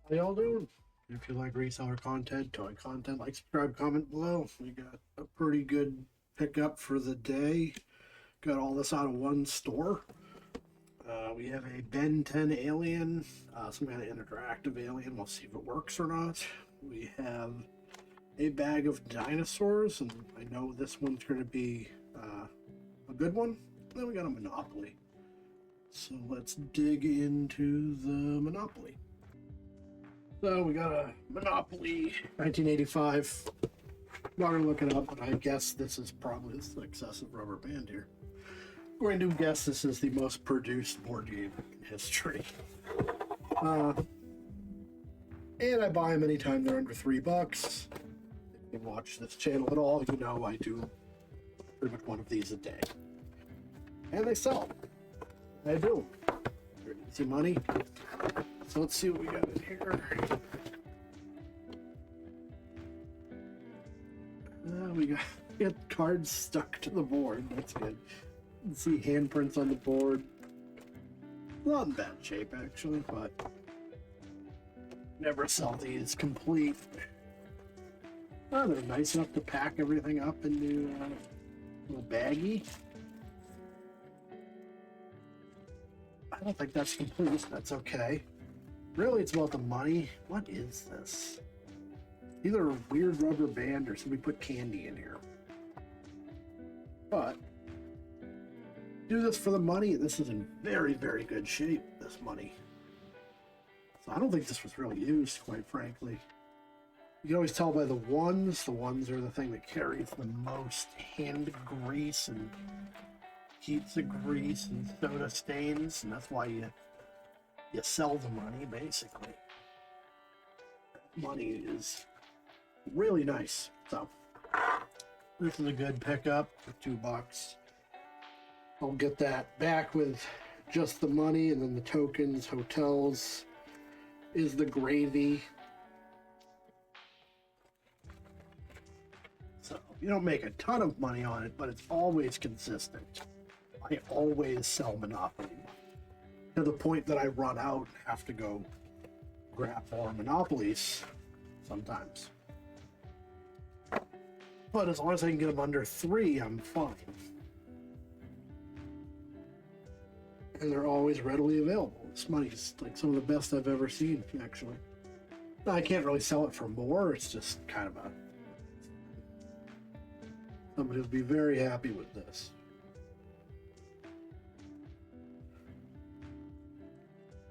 How y'all doing? If you like reseller content, toy content, like, subscribe, comment below. We got a pretty good pickup for the day. Got all this out of one store. We have a Ben 10 alien, some kind of interactive alien. We'll see if it works or not. We have a bag of dinosaurs, and I know this one's going to be a good one. Then we got a Monopoly. So let's dig into the Monopoly. So we got a Monopoly 1985. Not gonna look it up, but I guess this is probably this excessive rubber band here. I'm going to guess this is the most produced board game in history. And I buy them anytime they're under $3. If you watch this channel at all, you know I do pretty much one of these a day. And they sell. I do. They're easy money. So let's see what we got in here. We got cards stuck to the board. That's good. You can see handprints on the board. Not in bad shape, actually, but never sell these complete. Oh, they're nice enough to pack everything up into a little baggie. I don't think that's complete. That's okay. Really, it's about the money. What is this? Either a weird rubber band or somebody put candy in here. But do this for the money. This is in very, very good shape, this money. So I don't think this was really used, quite frankly. You can always tell by the ones. The ones are the thing that carries the most hand grease and heaps of grease and soda stains, and that's why you sell the money, basically. Money is really nice. So this is a good pickup for $2. I'll get that back with just the money, and then the tokens. Hotels is the gravy. So you don't make a ton of money on it, but it's always consistent. I always sell Monopoly to the point that I run out and have to go grab more Monopolies sometimes. But as long as I can get them under 3, I'm fine. And they're always readily available. This money's like some of the best I've ever seen, actually. Now, I can't really sell it for more. It's just kind of a... Somebody will be very happy with this.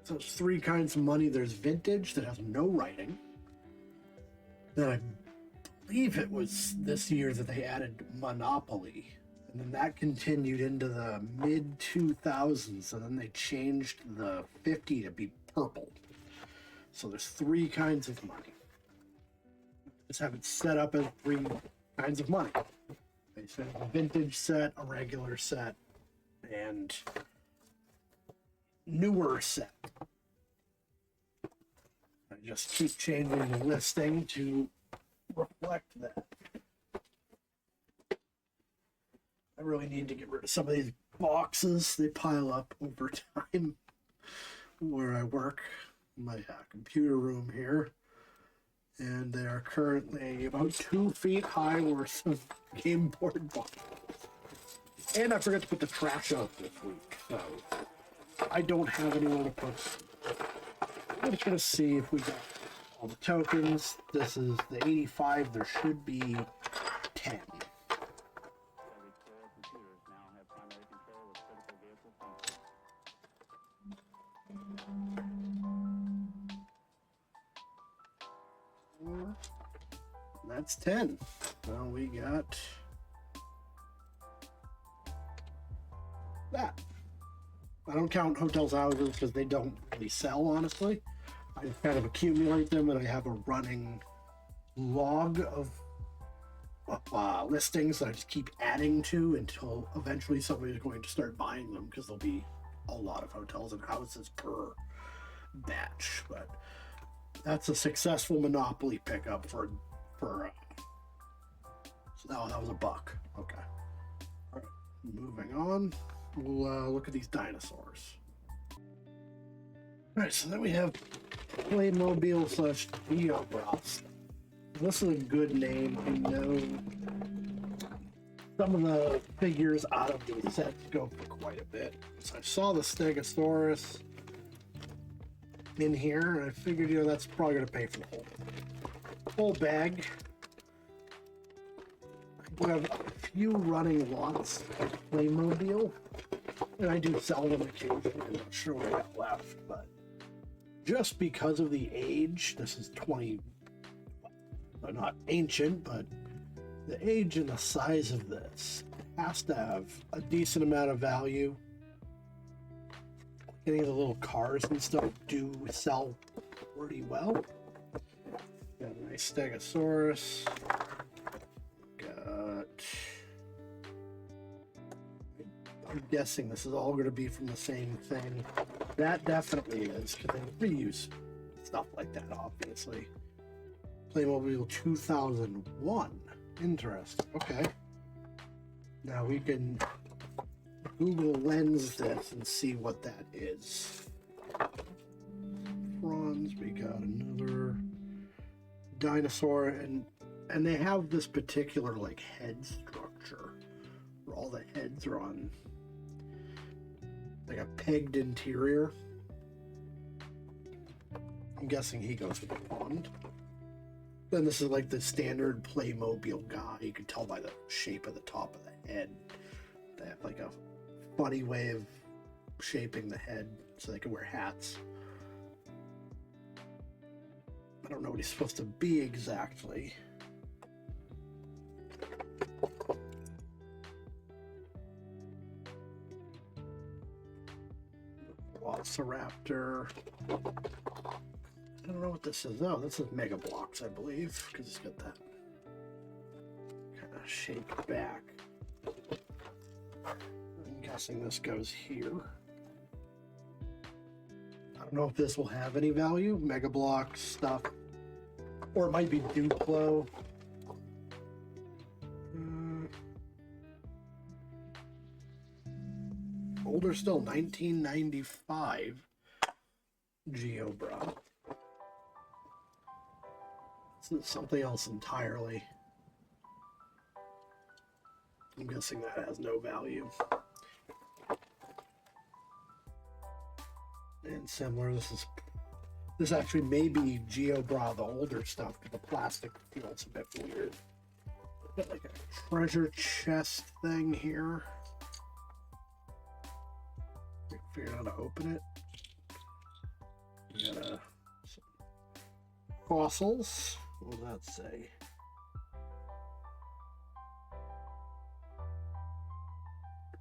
So there's 3 kinds of money. There's vintage that has no writing. Then I believe it was this year that they added Monopoly. And then that continued into the mid-2000s. And then they changed the 50 to be purple. So there's 3 kinds of money. Just have it set up as 3 kinds of money. They said a vintage set, a regular set, and newer set. I just keep changing the listing to reflect that. I really need to get rid of some of these boxes. They pile up over time where I work in my computer room here. And they are currently about 2 feet high worth of game board boxes. And I forgot to put the trash out this week, so I don't have anywhere to put them. I'm just going to see if we got all the tokens. This is the 85. There should be 10. That's 10. Well, we got that. I don't count hotels houses because they don't really sell, honestly. I kind of accumulate them, and I have a running log of listings that I just keep adding to until eventually somebody's going to start buying them, because there'll be a lot of hotels and houses per batch. But that's a successful Monopoly pickup for oh, that was $1. Okay. All right, moving on. We'll look at these dinosaurs. All right, so then we have Playmobil slash Geobros. This is a good name. I know some of the figures out of these sets go for quite a bit. So I saw the Stegosaurus in here, and I figured, you know, that's probably going to pay for the whole bag. I have a few running lots of Playmobil, and I do sell them occasionally. I'm not sure what I got left, but just because of the age, this is 20, well, not ancient, but the age and the size of this has to have a decent amount of value. Any of the little cars and stuff do sell pretty well. Got a nice Stegosaurus. I'm guessing this is all going to be from the same thing. That definitely is, because they reuse stuff like that, obviously. Playmobil 2001. Interesting. Okay. Now we can Google Lens this and see what that is. Bronze, we got another dinosaur, and they have this particular like head structure where all the heads are on like a pegged interior. I'm guessing he goes with the pond. Then this is like the standard Playmobil guy. You can tell by the shape of the top of the head. They have like a funny way of shaping the head so they can wear hats. I don't know what he's supposed to be exactly. Velociraptor. I don't know what this is. Oh, this is Mega Blocks, I believe, because it's got that kind of shaped back. I'm guessing this goes here. I don't know if this will have any value. Mega Block stuff. Or it might be Duplo. Older still, 1995 GeoBra. This is something else entirely. I'm guessing that has no value. And similar, this actually may be GeoBra, the older stuff, but the plastic feels a bit weird. Got like a treasure chest thing here. Figure out how to open it. You got some fossils. What will that say?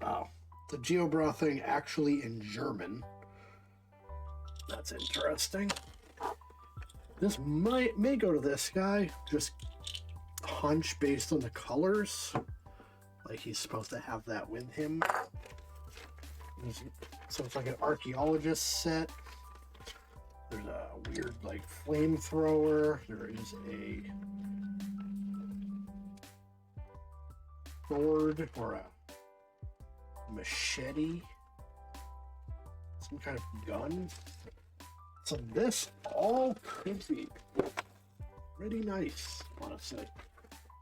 Wow, the GeoBra thing actually in German. That's interesting. This may go to this guy. Just hunch based on the colors. Like he's supposed to have that with him. So it's like an archaeologist set. There's a weird like flamethrower. There is a sword or a machete. Some kind of gun. So this all could be pretty nice, honestly.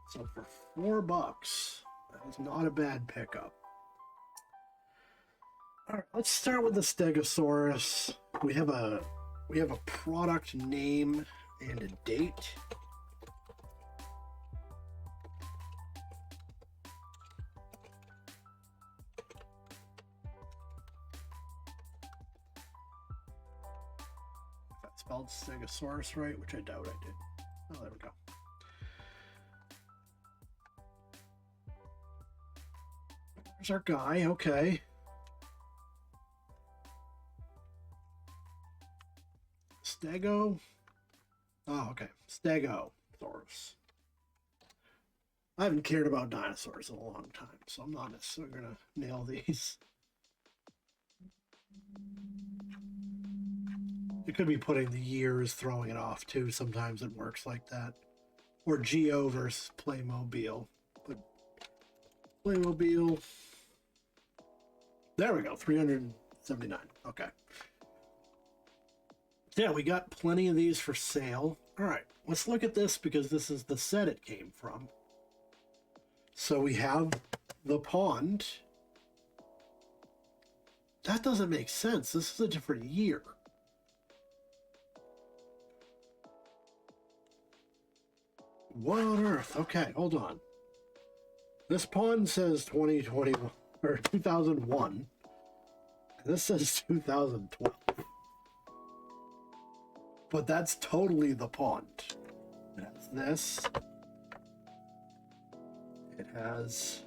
So for $4, that is not a bad pickup. All right, let's start with the Stegosaurus. We have a product name and a date. If I spelled Stegosaurus right, which I doubt I did. Oh, there we go. There's our guy, okay. Stego? Oh, okay. Stegosaurus. I haven't cared about dinosaurs in a long time, so I'm not necessarily going to nail these. It could be putting the years, throwing it off, too. Sometimes it works like that. Or Geo versus Playmobil. But Playmobil... There we go, 379. Okay. Yeah, we got plenty of these for sale. All right, let's look at this because this is the set it came from. So we have the pond. That doesn't make sense. This is a different year. What on earth? Okay, hold on. This pond says 2021 or 2001. And this says 2012. But that's totally the pond. It has this. It has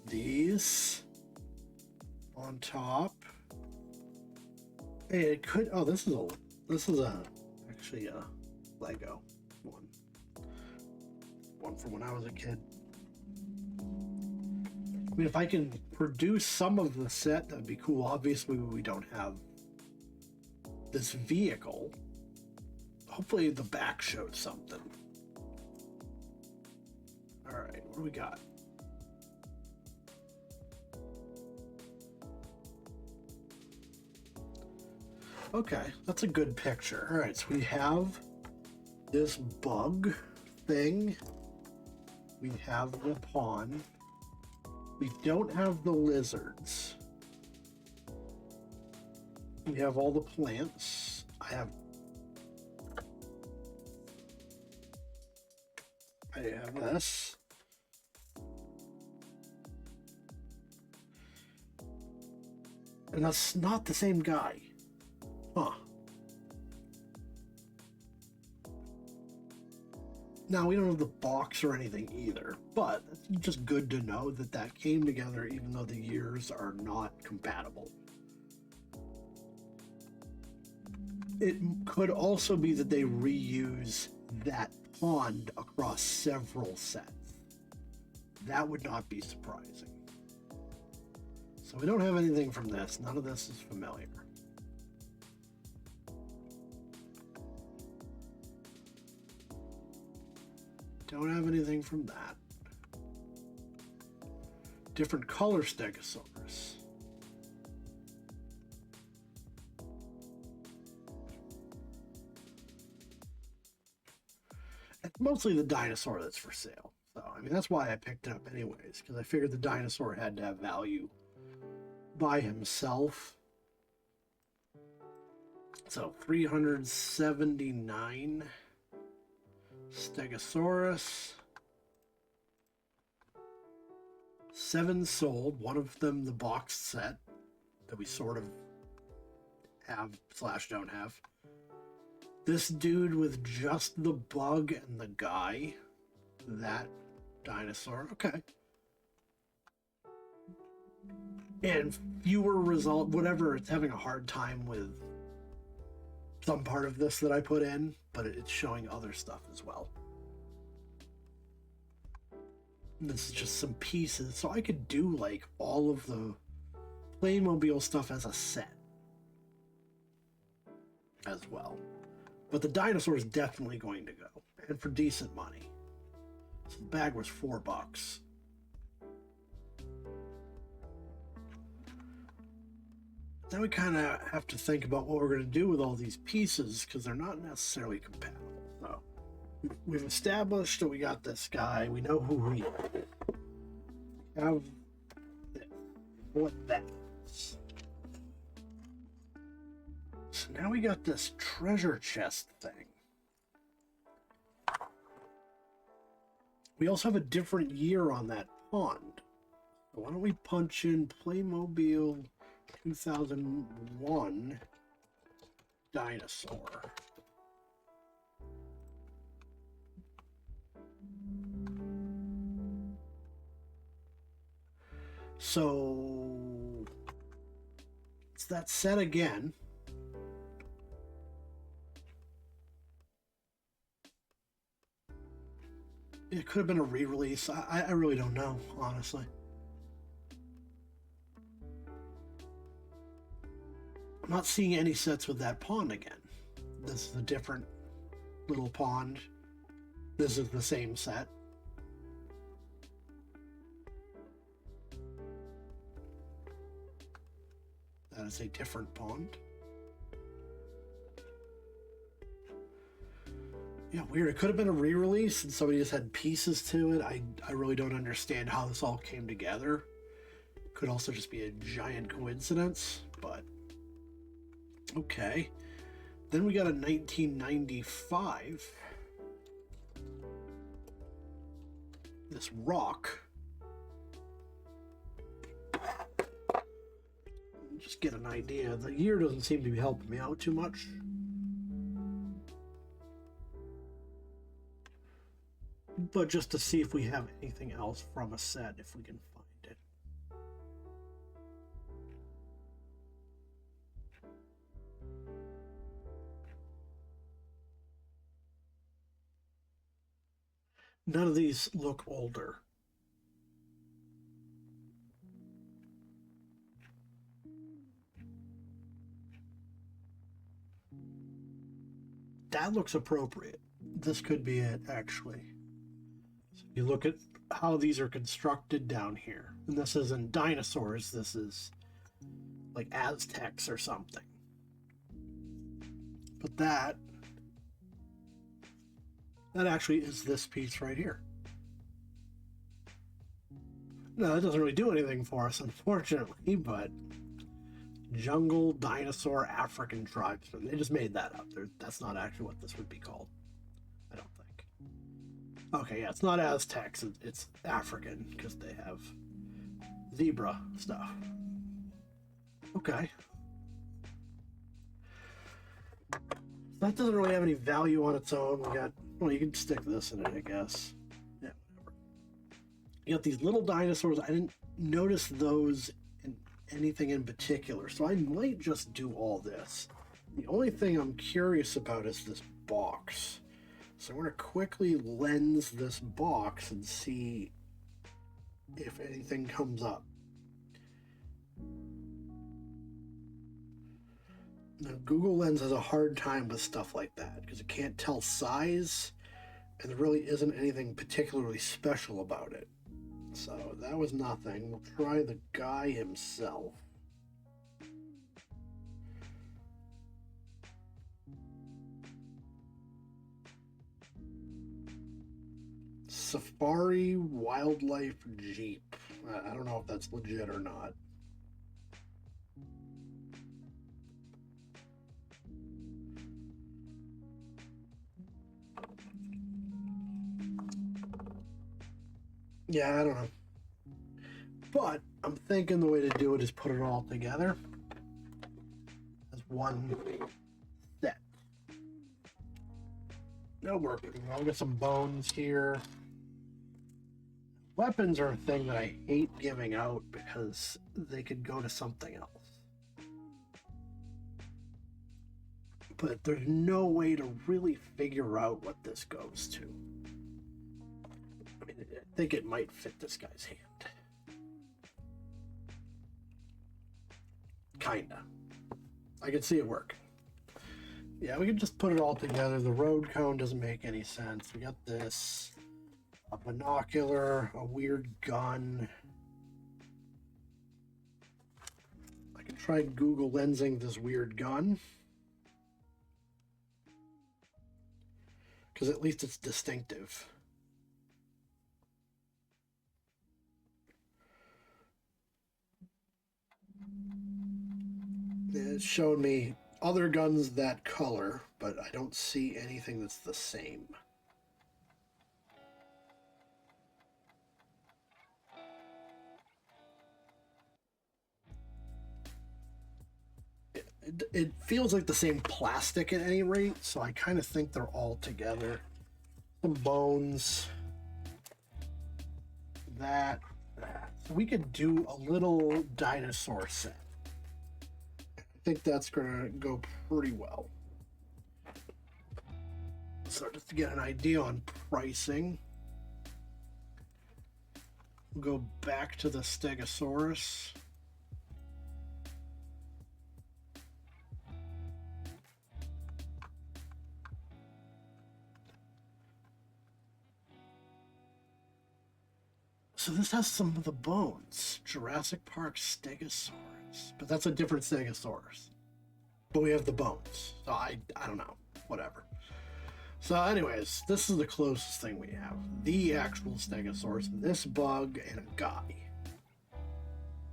these on top. Hey, it could. Oh, this is actually a Lego one. One from when I was a kid. I mean, if I can produce some of the set, that'd be cool. Obviously, we don't have this vehicle. Hopefully, the back shows something. All right, what do we got? Okay, that's a good picture. All right, so we have this bug thing. We have the pond. We don't have the lizards. We have all the plants. I have this. And that's not the same guy. Huh. Now, we don't have the box or anything either, but it's just good to know that that came together even though the years are not compatible. It could also be that they reuse that pond across several sets. That would not be surprising. So we don't have anything from this. None of this is familiar. Don't have anything from that. Different color stegosaurus. It's mostly the dinosaur that's for sale. So, I mean, that's why I picked it up anyways, because I figured the dinosaur had to have value by himself. So, 379 Stegosaurus. 7 sold, one of them the boxed set that we sort of have / don't have. This dude with just the bug and the guy. That dinosaur. Okay. And fewer result, whatever, it's having a hard time with some part of this that I put in, but it's showing other stuff as well. And this is just some pieces, so I could do like all of the Playmobil stuff as a set as well. But the dinosaur is definitely going to go, and for decent money. So the bag was $4. Now we kind of have to think about what we're going to do with all these pieces because they're not necessarily compatible. So we've established that we got this guy. We know who we have. What that is. So now we got this treasure chest thing. We also have a different year on that pond. So why don't we punch in Playmobil 2001 dinosaur. So it's that set again. It could have been a re-release. I really don't know, honestly. I'm not seeing any sets with that pond again. This is a different little pond. This is the same set. That is a different pond. Yeah, weird. It could have been a re-release and somebody just had pieces to it. I really don't understand how this all came together. Could also just be a giant coincidence, but okay. Then we got a 1995. This rock. Just get an idea. The year doesn't seem to be helping me out too much. But just to see if we have anything else from a set, if we can find it. None of these look older. That looks appropriate. This could be it, actually. So you look at how these are constructed down here. And this isn't dinosaurs, this is like Aztecs or something. But that actually is this piece right here. No, that doesn't really do anything for us, unfortunately, but jungle dinosaur African tribesmen. They just made that up. That's not actually what this would be called. I don't think. Okay, yeah, it's not Aztecs, it's African, because they have zebra stuff. Okay. That doesn't really have any value on its own. We got, well, you can stick this in it, I guess. Yeah, whatever. You got these little dinosaurs. I didn't notice those in anything in particular, so I might just do all this. The only thing I'm curious about is this box. So I'm going to quickly lens this box and see if anything comes up. Now, Google Lens has a hard time with stuff like that because it can't tell size, and there really isn't anything particularly special about it. So that was nothing. We'll try the guy himself. Safari Wildlife Jeep. I don't know if that's legit or not. Yeah, I don't know. But I'm thinking the way to do it is put it all together as one set. That'll work pretty well. I'll get some bones here. Weapons are a thing that I hate giving out because they could go to something else. But there's no way to really figure out what this goes to. I mean, I think it might fit this guy's hand. Kinda. I can see it working. Yeah, we can just put it all together. The road cone doesn't make any sense. We got this. A binocular, a weird gun. I can try Google lensing this weird gun. Because at least it's distinctive. It's shown me other guns that color, but I don't see anything that's the same. It feels like the same plastic at any rate, so I kind of think they're all together. Some bones. That. So we could do a little dinosaur set. I think that's going to go pretty well. So just to get an idea on pricing, we'll go back to the Stegosaurus. So this has some of the bones. Jurassic Park Stegosaurus. But that's a different Stegosaurus. But we have the bones. So I don't know. Whatever. So, anyways, this is the closest thing we have. The actual Stegosaurus, this bug, and a guy.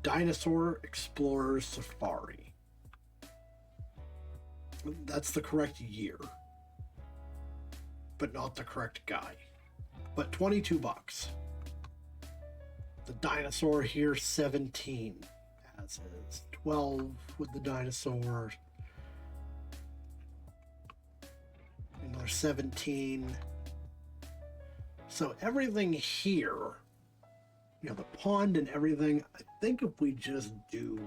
Dinosaur Explorer Safari. That's the correct year, but not the correct guy. But 22 bucks. The dinosaur here, 17, as is. 12 with the dinosaur. Another 17. So everything here, you know, the pond and everything, I think if we just do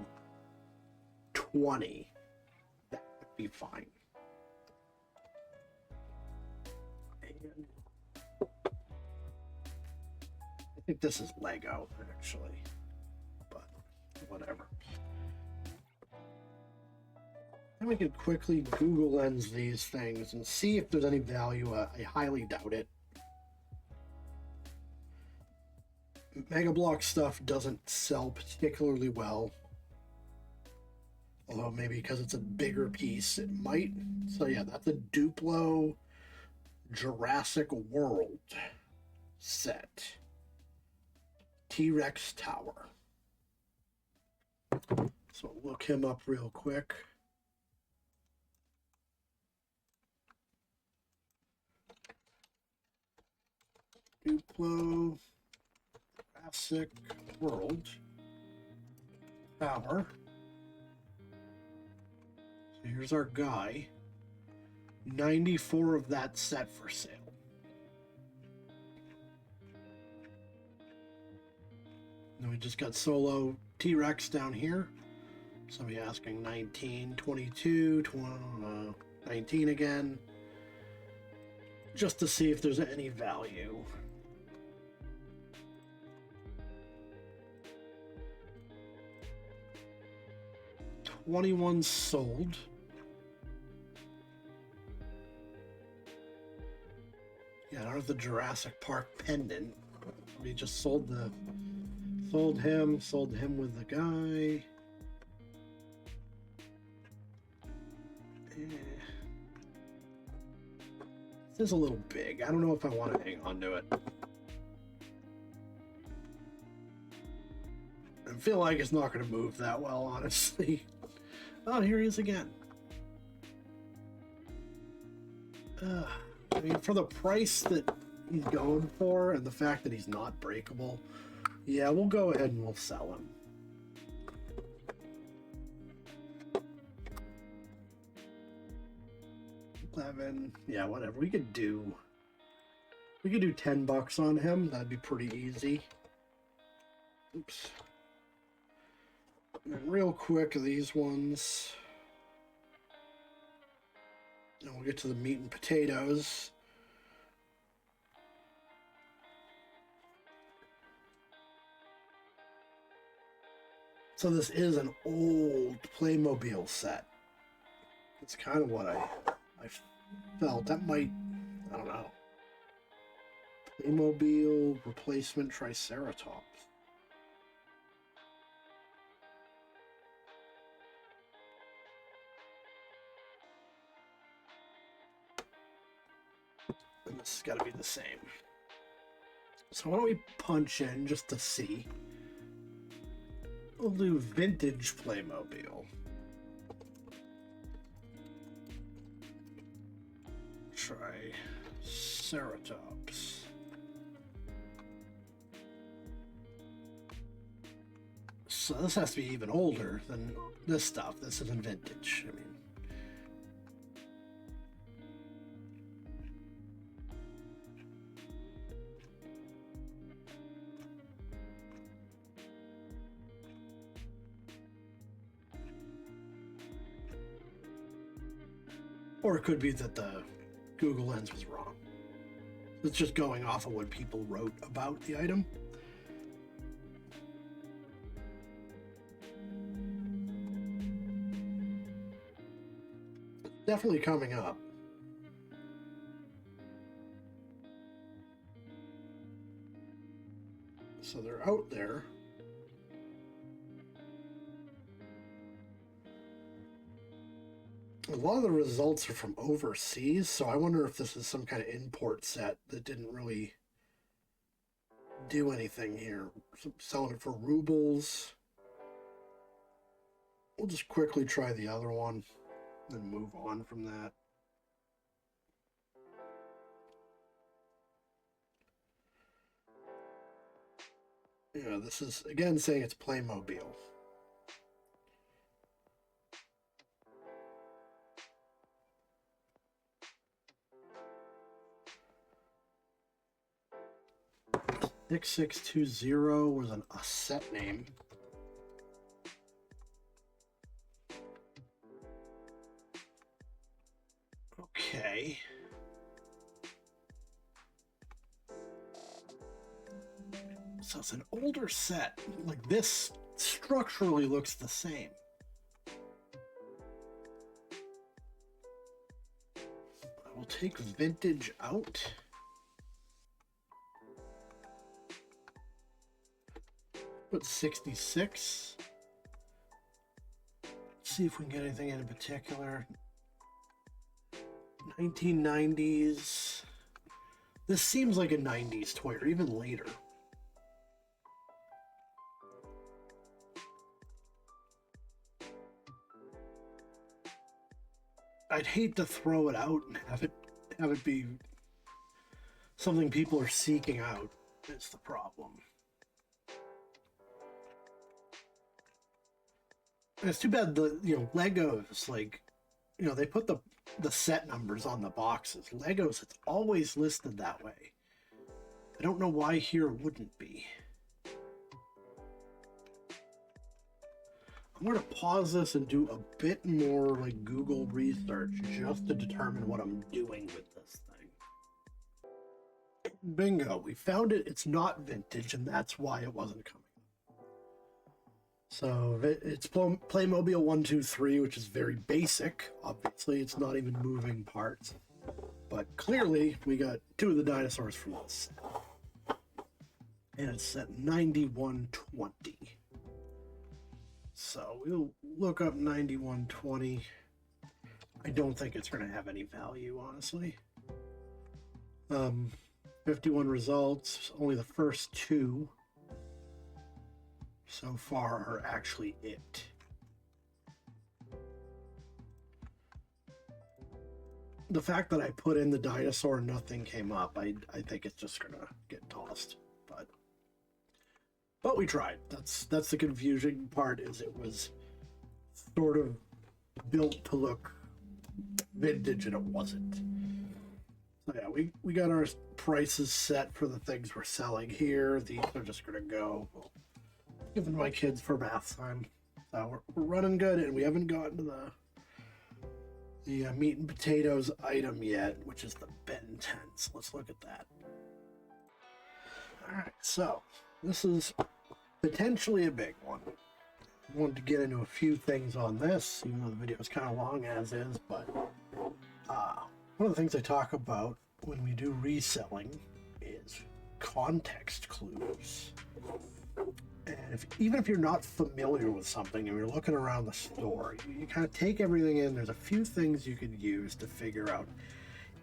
20, that would be fine. And I think this is Lego, actually, but whatever. And we could quickly Google Lens these things and see if there's any value. I highly doubt it. Mega Block stuff doesn't sell particularly well. Although maybe because it's a bigger piece, it might. So yeah, that's a Duplo Jurassic World set. T-Rex Tower. So look him up real quick. Duplo Jurassic World Tower. So here's our guy. 94 of that set for sale. Then we just got solo T-Rex down here. Somebody asking 19, 22, 19 again. Just to see if there's any value. $21 sold. Yeah, I don't have the Jurassic Park pendant. We just sold him with the guy. This is a little big. I don't know if I want to hang on to it. I feel like it's not going to move that well, honestly. Oh, here he is again. I mean, for the price that he's going for and the fact that he's not breakable, yeah, we'll go ahead and we'll sell him. Yeah, whatever. We could do 10 bucks on him. That'd be pretty easy. Oops. And real quick, these ones. And we'll get to the meat and potatoes. So this is an old Playmobil set. It's kind of what I felt. That might, I don't know. Playmobil replacement Triceratops. And this has got to be the same. So why don't we punch in just to see? We'll do vintage Playmobil. Triceratops. So this has to be even older than this stuff. This isn't vintage. I mean, or it could be that the Google Lens was wrong. It's just going off of what people wrote about the item. Definitely coming up. So they're out there. A lot of the results are from overseas, so I wonder if this is some kind of import set that didn't really do anything here. Selling it for rubles. We'll just quickly try the other one, then move on from that. Yeah, this is, again, saying it's Playmobil. $6620 was a set name. Okay. So it's an older set. Like, this structurally looks the same. I will take vintage out. Put 66. Let's see if we can get anything in particular. 1990s. This seems like a 90s toy, or even later. I'd hate to throw it out and have it be something people are seeking out. It's the problem. And it's too bad the Legos, like, they put the set numbers on the boxes. Legos, it's always listed that way. I don't know why here it wouldn't be. I'm going to pause this and do a bit more like Google research just to determine what I'm doing with this thing. Bingo, we found it. It's not vintage, and that's why it wasn't coming. So it's Playmobil 1, 2, 3, which is very basic. Obviously, it's not even moving parts. But clearly, we got 2 of the dinosaurs from this. And it's at 9120. So we'll look up 9120. I don't think it's going to have any value, honestly. 51 results. Only the first 2 so far are actually it. The fact that I put in the dinosaur and nothing came up, I think it's just gonna get tossed. But we tried. That's the confusing part, is it was sort of built to look vintage and it wasn't. So yeah, we got our prices set for the things we're selling here. These are just gonna go. Giving my kids for math time. So we're running good, and we haven't gotten to the meat and potatoes item yet, which is the Ben 10. So let's look at that. Alright, so this is potentially a big one. I wanted to get into a few things on this, even though the video is kind of long as is, but one of the things I talk about when we do reselling is context clues. And even if you're not familiar with something and you're looking around the store, you kind of take everything in. There's a few things you could use to figure out,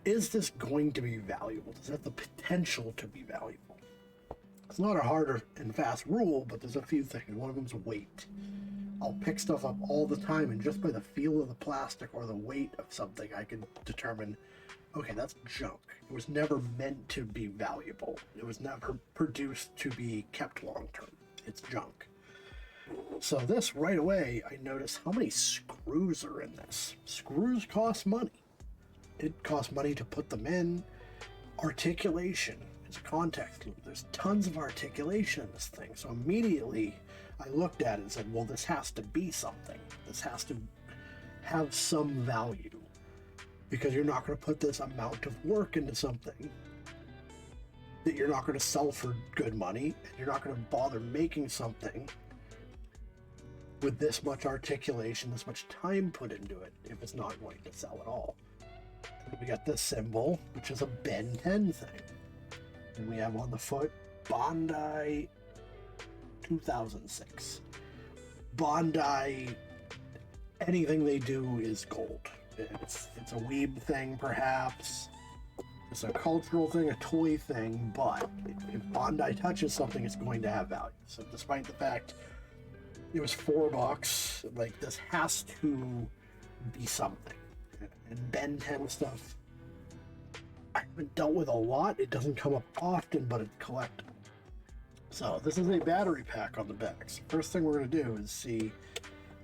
is this going to be valuable? Does it have the potential to be valuable? It's not a hard and fast rule, but there's a few things. One of them is weight. I'll pick stuff up all the time, and just by the feel of the plastic or the weight of something, I can determine, okay, that's junk. It was never meant to be valuable. It was never produced to be kept long term. It's junk. So this, right away, I noticed how many screws are in this. Screws cost money. It costs money to put them in. Articulation is a context clue. There's tons of articulation in this thing. So immediately I looked at it and said, well, this has to be something. This has to have some value, because you're not going to put this amount of work into something that you're not going to sell for good money, and you're not going to bother making something with this much articulation, this much time put into it, if it's not going to sell at all. And we got this symbol, which is a Ben 10 thing. And we have on the foot, Bondi 2006. Bondi, anything they do is gold. It's a weeb thing, perhaps. It's a cultural thing, a toy thing, but if Bondi touches something, it's going to have value. So despite the fact it was $4, like, this has to be something. And Ben 10 stuff, I haven't dealt with a lot. It doesn't come up often, but it's collectible. So this is a battery pack on the back. So first thing we're going to do is see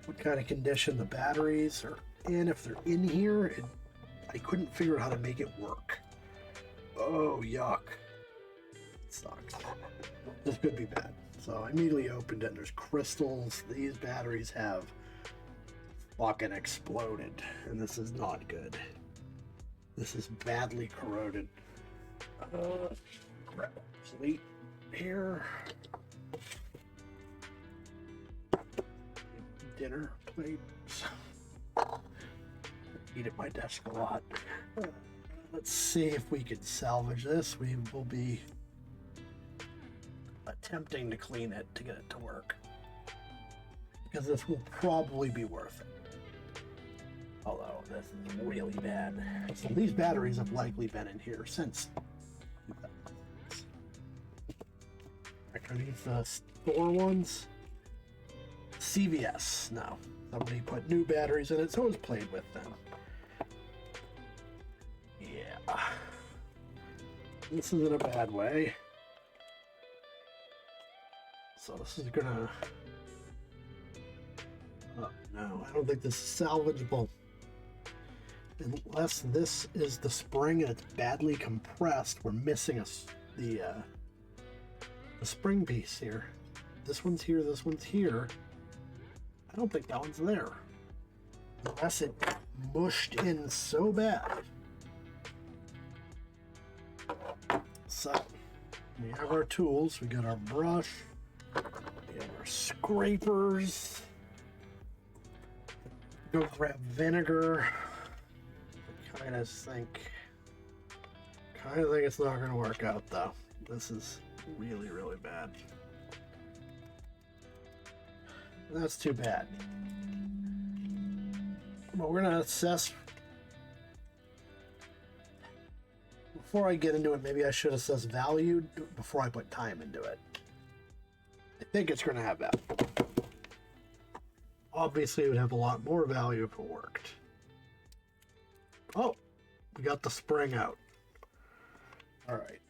what kind of condition the batteries are in. If they're in here, I couldn't figure out how to make it work. Oh, yuck. It sucks. This could be bad. So I immediately opened it and there's crystals. These batteries have fucking exploded. And this is not good. This is badly corroded. Grab a plate here. Dinner plates. Eat at my desk a lot. Let's see if we can salvage this. We will be attempting to clean it to get it to work, because this will probably be worth it. Although this is really bad. So these batteries have likely been in here since. Are these the store ones? CVS. No. Somebody put new batteries in it, so it's played with them. Yeah. This is in a bad way. So this is gonna... Oh, no, I don't think this is salvageable. Unless this is the spring and it's badly compressed, we're missing the spring piece here. This one's here, this one's here. I don't think that one's there. Unless it mushed in so bad. So, we have our tools. We got our brush. We have our scrapers. Go grab vinegar. I kind of think it's not going to work out, though. This is really, really bad. That's too bad. But we're going to assess. Before I get into it, maybe I should assess value before I put time into it. I think it's going to have value. Obviously, it would have a lot more value if it worked. Oh, we got the spring out. All right.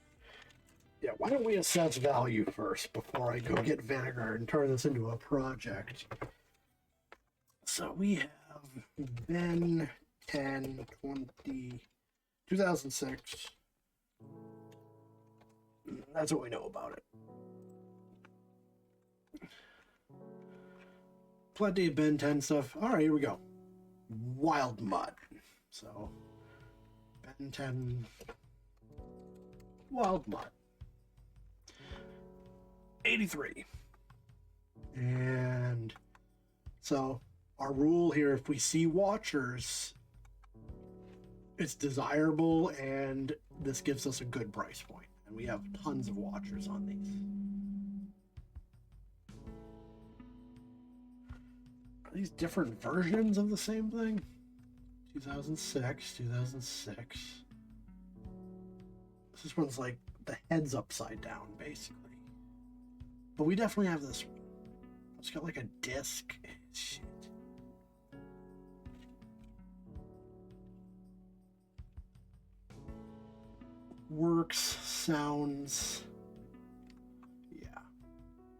Yeah, why don't we assess value first before I go get vinegar and turn this into a project? So we have Ben 10, 20, 2006. That's what we know about it. Plenty of Ben 10 stuff. All right, here we go. Wildmutt. So, Ben 10, Wildmutt. 83. And so our rule here, if we see watchers, it's desirable and this gives us a good price point. And we have tons of watchers on these. Are these different versions of the same thing? 2006, 2006. This one's like the head's upside down, basically. But we definitely have this one. It's got like a disc. Shit. Works, sounds. Yeah.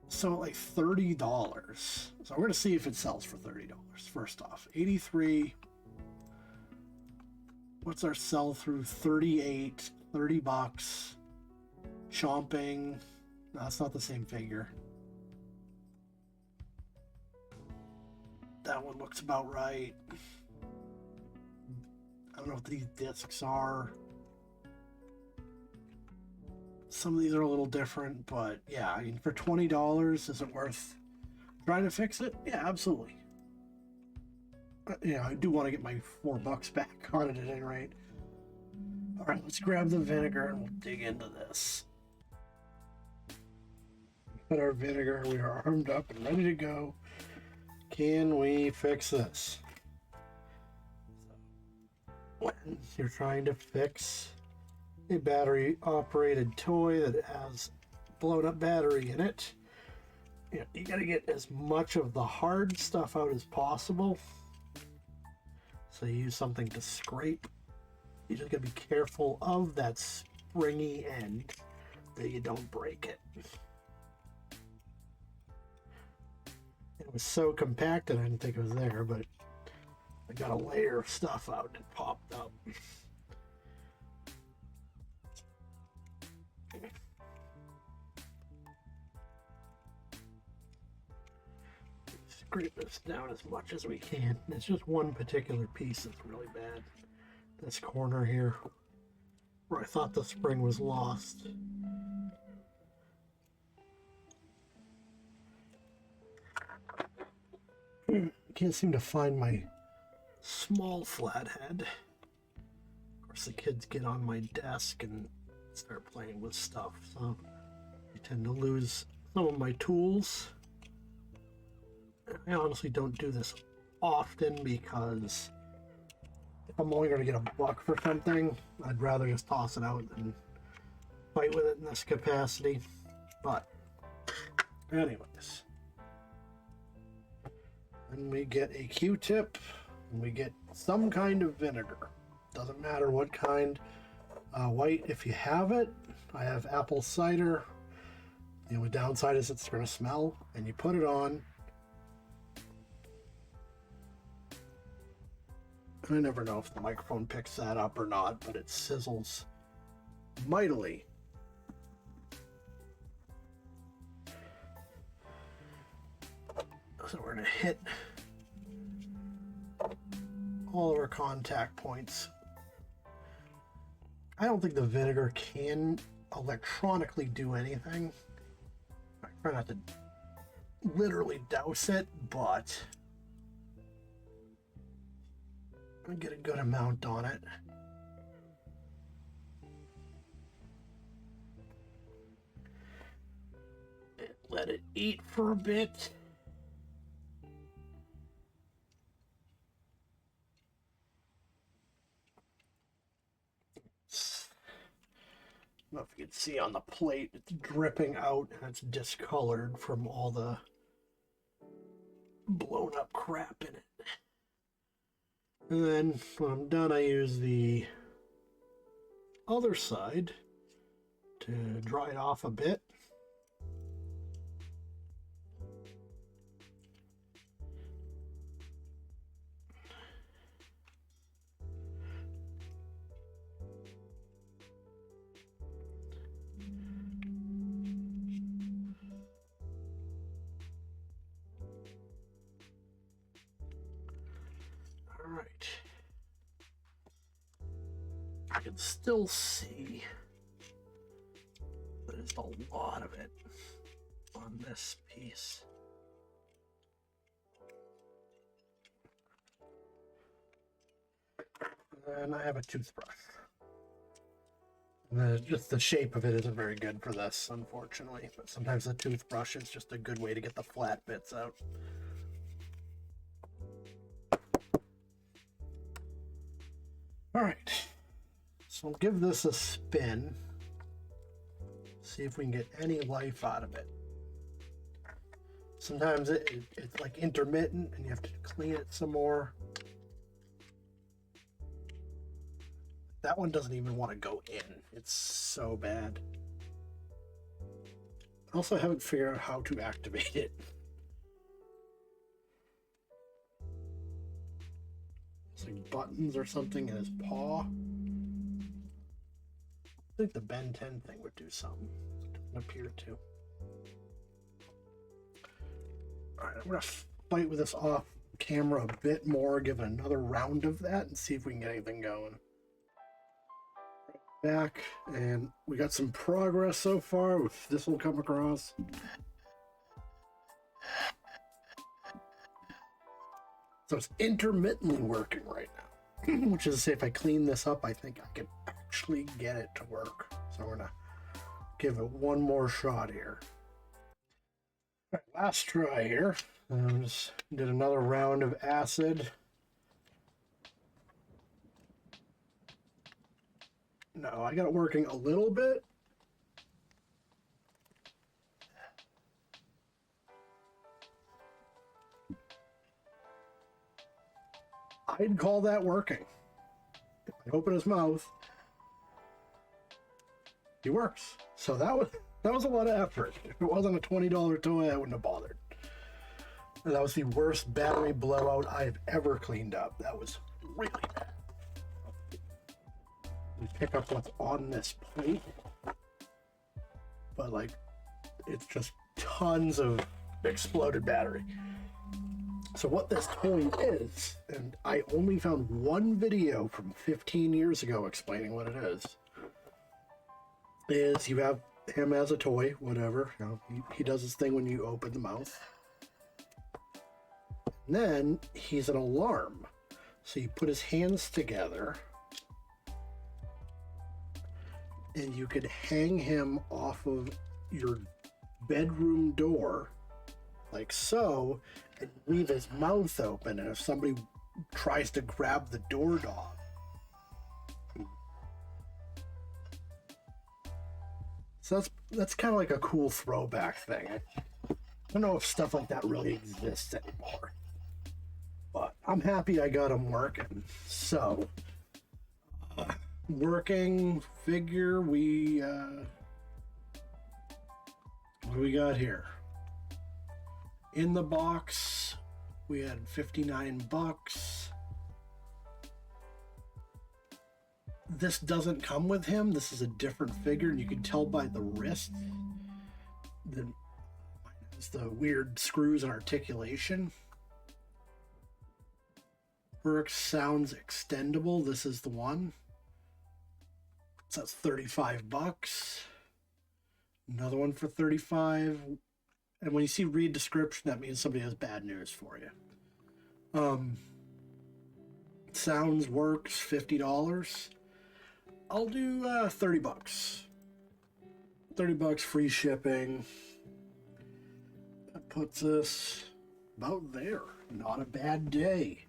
So like $30. So we're going to see if it sells for $30. First off, 83. What's our sell through? 38, $30. Chomping. No, that's not the same figure. That one looks about right. I don't know what these discs are. Some of these are a little different, but yeah, I mean, for $20, is it worth trying to fix it? Yeah, absolutely. Yeah, I do want to get my $4 back on it at any rate. All right, let's grab the vinegar and we'll dig into this. Put our vinegar, we are armed up and ready to go. Can we fix this? when you're trying to fix a battery operated toy that has blown up battery in it. You got to get as much of the hard stuff out as possible. So you use something to scrape. You just got to be careful of that springy end that you don't break it. It was so compacted I didn't think it was there, but I got a layer of stuff out and it popped up. Scrape this down as much as we can. It's just one particular piece that's really bad. This corner here, where I thought the spring was lost. Can't seem to find my small flathead. Of course, the kids get on my desk and start playing with stuff, so I tend to lose some of my tools. I honestly don't do this often because if I'm only going to get a buck for something, I'd rather just toss it out than fight with it in this capacity. But anyways, then we get a Q-tip and we get some kind of vinegar. Doesn't matter what kind. White if you have it. I have apple cider. The only downside is it's going to smell, and you put it on. I never know if the microphone picks that up or not, but it sizzles mightily. So we're going to hit all of our contact points. I don't think the vinegar can electronically do anything. I try not to literally douse it, but I get a good amount on it. And let it eat for a bit. I don't know if you can see on the plate, it's dripping out and it's discolored from all the blown up crap in it. And then when I'm done, I use the other side to dry it off a bit. All right. I can still see that there's a lot of it on this piece. And I have a toothbrush. Just the shape of it isn't very good for this, unfortunately. But sometimes the toothbrush is just a good way to get the flat bits out. All right, so I'll give this a spin. See if we can get any life out of it. Sometimes it's like intermittent and you have to clean it some more. That one doesn't even want to go in. It's so bad. I also haven't figured out how to activate it. It's like buttons or something in his paw. I think the Ben 10 thing would do something. It doesn't appear to. Alright, I'm going to fight with this off camera a bit more, give it another round of that, and see if we can get anything going. Back, and we got some progress so far. If this will come across. So it's intermittently working right now, which is to say if I clean this up, I think I can actually get it to work. So we're gonna give it one more shot here. All right, last try here. Just did another round of acid. No, I got it working a little bit. I'd call that working. If I open his mouth, he works. So that was a lot of effort. If it wasn't a $20 toy, I wouldn't have bothered. And that was the worst battery blowout I've ever cleaned up. That was really bad. We pick up what's on this plate, but like, it's just tons of exploded battery. So what this toy is, and I only found one video from 15 years ago explaining what it is you have him as a toy, whatever. You know, he does his thing when you open the mouth. And then he's an alarm. So you put his hands together, and you could hang him off of your bedroom door, like so, and leave his mouth open, and if somebody tries to grab the doorknob, so that's kind of like a cool throwback thing. I don't know if stuff like that really exists anymore, but I'm happy I got him working. So, working figure, what do we got here? In the box, we had 59 bucks. This doesn't come with him. This is a different figure, and you can tell by the wrist. It's the weird screws and articulation. Works, sounds extendable. This is the one. So that's 35 bucks. Another one for 35. And when you see read description, that means somebody has bad news for you. Sounds, works, $50. I'll do 30 bucks. 30 bucks free shipping. That puts us about there. Not a bad day.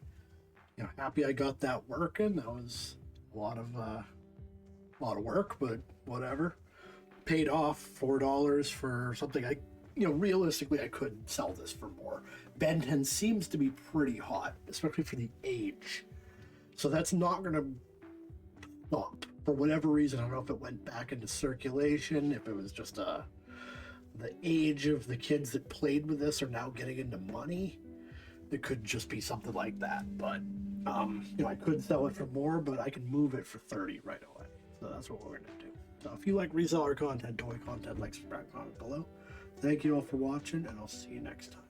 You know, happy I got that working. That was a lot of work, but whatever. Paid off $4 for something realistically I could sell this for more. Ben 10 seems to be pretty hot, especially for the age. So that's not going to stop. For whatever reason, I don't know if it went back into circulation, if it was just the age of the kids that played with this are now getting into money. It could just be something like that. But, I could sell it for more, but I can move it for 30 right away. So that's what we're going to do. So if you like reseller content, toy content, like, subscribe, comment below. Thank you all for watching, and I'll see you next time.